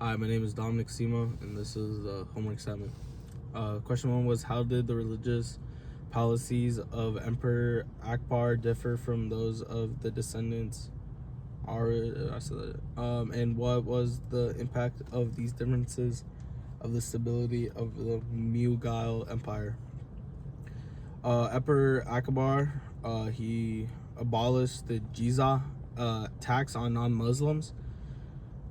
Hi, my name is Dominic Simo, and this is homework 7. Question 1 was, how did the religious policies of Emperor Akbar differ from those of the descendants? And what was the impact of these differences of the stability of the Mughal Empire? Emperor Akbar, he abolished the jizya tax on non-Muslims,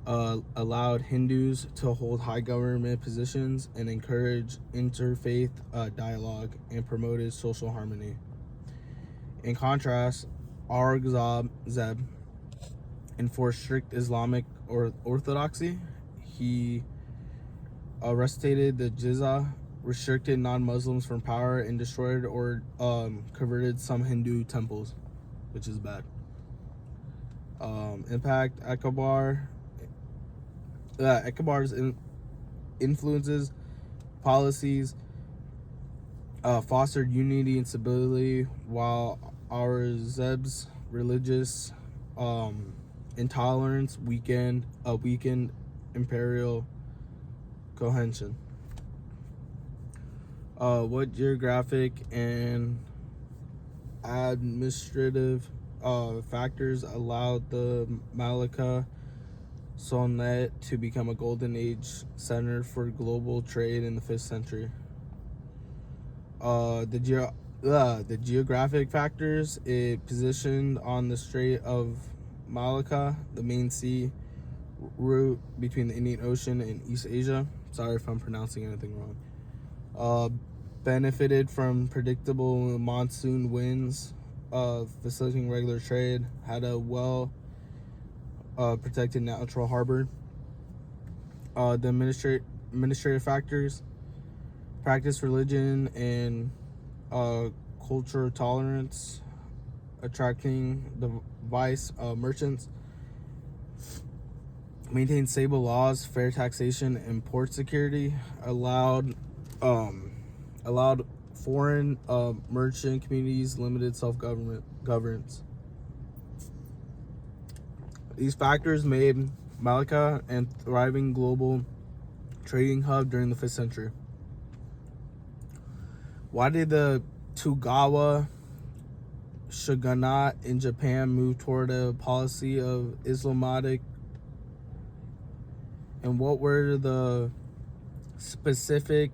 allowed Hindus to hold high government positions, and encouraged interfaith dialogue and promoted social harmony. In contrast, Aurangzeb enforced strict Islamic orthodoxy. He restated the jizya, restricted non-Muslims from power, and destroyed or converted some Hindu temples, which is bad. Impact Akbar's influences, policies fostered unity and stability, while Aurangzeb's religious intolerance weakened imperial cohesion. What geographic and administrative factors allowed the Malacca Sultanate to become a golden age center for global trade in the 5th century? The geographic factors: it positioned on the Strait of Malacca, the main sea route between the Indian Ocean and East Asia. Sorry if I'm pronouncing anything wrong. Benefited from predictable monsoon winds, facilitating regular trade, had a well protected natural harbor. The administrative factors: practice religion and cultural tolerance, attracting the vice merchants. Maintained stable laws, fair taxation, and port security. Allowed foreign merchant communities limited self-governance. These factors made Malacca a thriving global trading hub during the 5th century. Why did the Tokugawa shogunate in Japan move toward a policy of Islamic, and what were the specific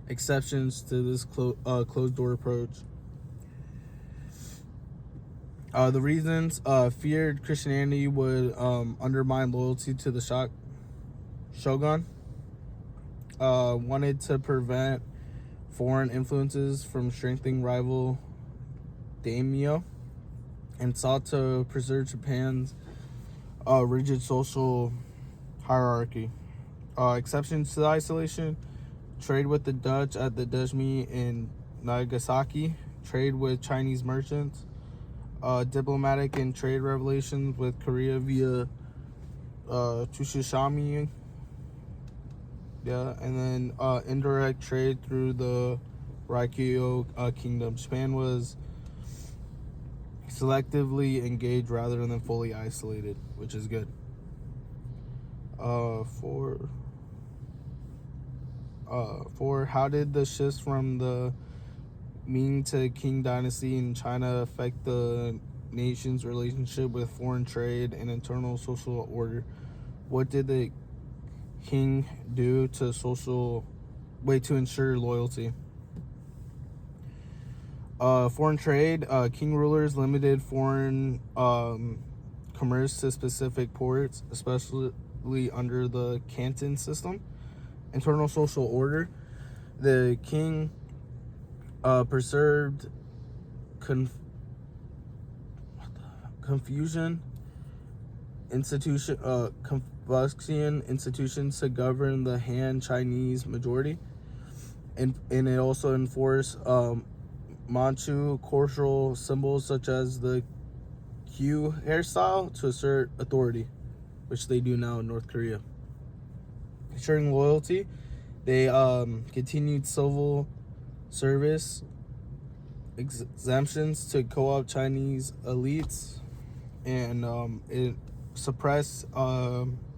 exceptions to this closed-door approach? The reasons: feared Christianity would undermine loyalty to the shogun, wanted to prevent foreign influences from strengthening rival daimyo, and sought to preserve Japan's rigid social hierarchy. Exceptions to the isolation: trade with the Dutch at the Deshmi in Nagasaki, trade with Chinese merchants, diplomatic and trade relations with Korea via Tsushima, and then indirect trade through the Ryukyu Kingdom. Japan was selectively engaged rather than fully isolated, which is good. For how did the shifts from the Ming to Qing dynasty in China affect the nation's relationship with foreign trade and internal social order? What did the Qing do to ensure loyalty? Foreign trade: Qing rulers limited foreign commerce to specific ports, especially under the Canton system. Internal social order: the Qing preserved Confucian institutions to govern the Han Chinese majority, and it also enforced Manchu cultural symbols such as the Q hairstyle to assert authority, which they do now in North Korea. Ensuring loyalty: they continued civil service exemptions to co-opt Chinese elites, and it suppressed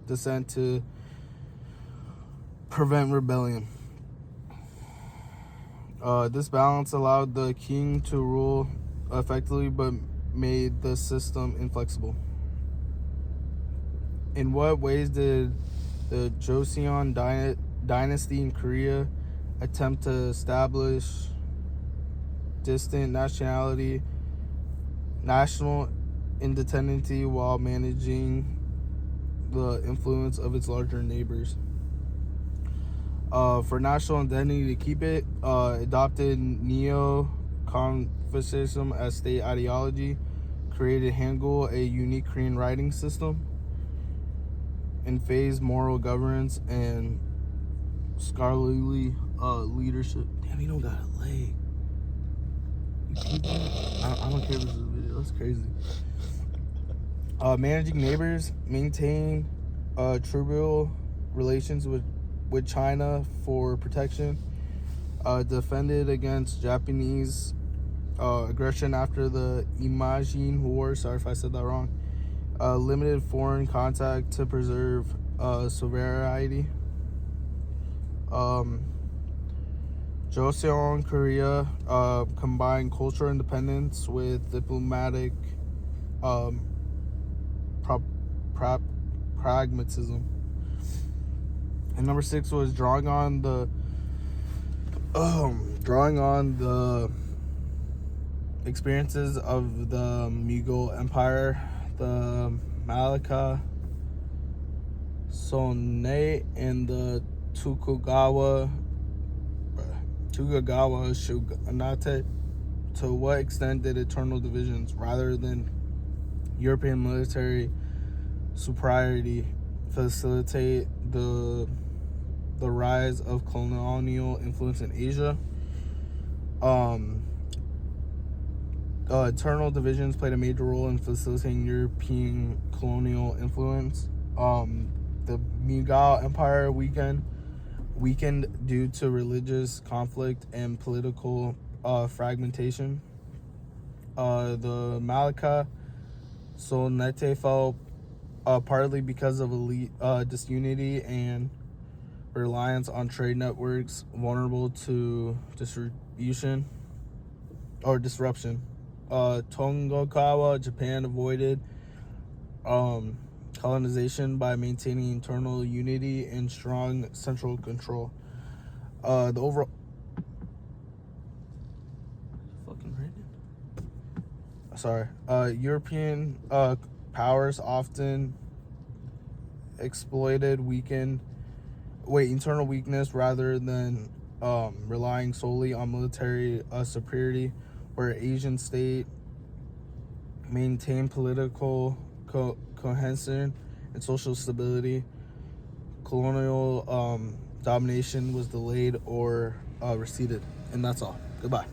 dissent to prevent rebellion. This balance allowed the king to rule effectively but made the system inflexible. In what ways did the Joseon dynasty in Korea attempt to establish distant national independence while managing the influence of its larger neighbors? For national identity to keep it, adopted Neo-Confucianism as state ideology, created Hangul, a unique Korean writing system, and phased moral governance and scholarly leadership. Damn, you don't got a leg. I don't care if this is a video. That's crazy. Managing neighbors, maintain tribal relations with China for protection, defended against Japanese aggression after the Imagine War. Sorry if I said that wrong. Limited foreign contact to preserve sovereignty. Joseon Korea combined cultural independence with diplomatic pragmatism. And number 6 was drawing on the experiences of the Mughal Empire, the Malacca Sonate, and the Tokugawa Shogunate. To what extent did internal divisions, rather than European military superiority, facilitate the rise of colonial influence in Asia? Internal divisions played a major role in facilitating European colonial influence. The Mughal Empire weakened due to religious conflict and political fragmentation. The Malacca Sonete fell partly because of elite disunity and reliance on trade networks vulnerable to disruption. Tokugawa Japan avoided colonization by maintaining internal unity and strong central control. The overall European powers often exploited internal weakness rather than relying solely on military superiority, where Asian state maintained political cohesion and social stability. Colonial domination was delayed or receded. And that's all. Goodbye.